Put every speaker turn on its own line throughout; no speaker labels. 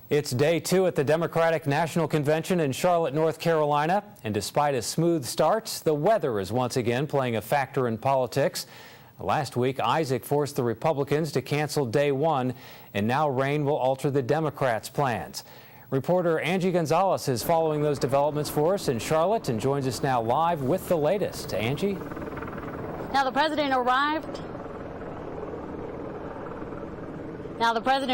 It's day 2 at the Democratic National Convention in Charlotte, North Carolina. And despite a smooth start, the weather is once again playing a factor in politics. Last week, Isaac forced the Republicans to cancel day 1, and now rain will alter the Democrats' plans. Reporter Angie Gonzalez is following those developments for us in Charlotte and joins us now live with the latest. Angie?
Now the president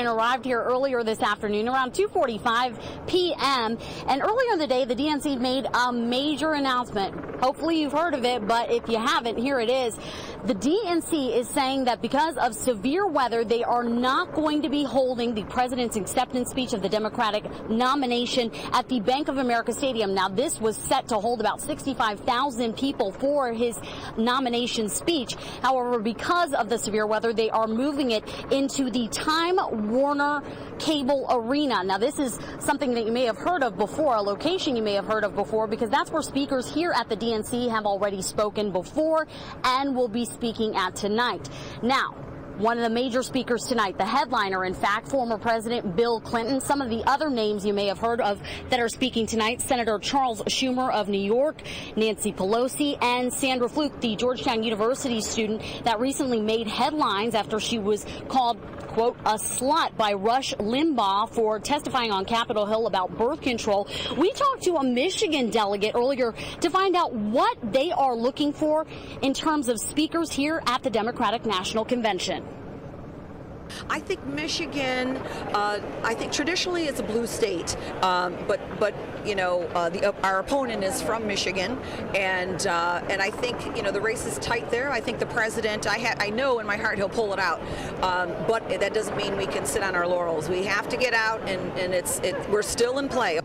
arrived here earlier this afternoon around 2:45 p.m. and earlier in the day the DNC made a major announcement. Hopefully you've heard of it, but if you haven't, here it is. The DNC is saying that because of severe weather, they are not going to be holding the president's acceptance speech of the Democratic nomination at the Bank of America Stadium. Now, this was set to hold about 65,000 people for his nomination speech. However, because of the severe weather, they are moving it into the Time Warner Cable Arena. Now, this is something that you may have heard of before, a location you may have heard of before, because that's where speakers here at the DNC have already spoken before and will be speaking at tonight. Now, one of the major speakers tonight, the headliner, in fact, former President Bill Clinton. Some of the other names you may have heard of that are speaking tonight: Senator Charles Schumer of New York, Nancy Pelosi, and Sandra Fluke, the Georgetown University student that recently made headlines after she was called, quote, a slut by Rush Limbaugh for testifying on Capitol Hill about birth control. We talked to a Michigan delegate earlier to find out what they are looking for in terms of speakers here at the Democratic National Convention.
I think Michigan, I think traditionally it's a blue state, but you know, our opponent is from Michigan, and I think, you know, the race is tight there. I think the president, I know in my heart he'll pull it out, but that doesn't mean we can sit on our laurels. We have to get out, and we're still in play.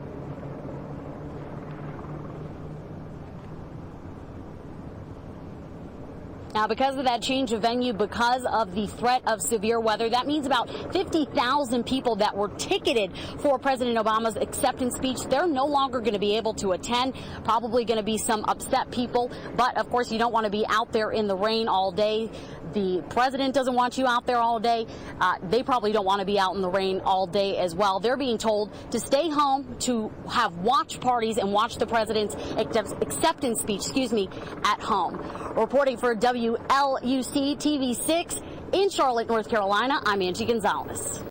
Now, because of that change of venue, because of the threat of severe weather, that means about 50,000 people that were ticketed for President Obama's acceptance speech, they're no longer going to be able to attend. Probably going to be some upset people. But, of course, you don't want to be out there in the rain all day. The president doesn't want you out there all day. They probably don't want to be out in the rain all day as well. They're being told to stay home, to have watch parties and watch the president's acceptance speech, at home. Reporting for WLUC TV 6 in Charlotte, North Carolina, I'm Angie Gonzalez.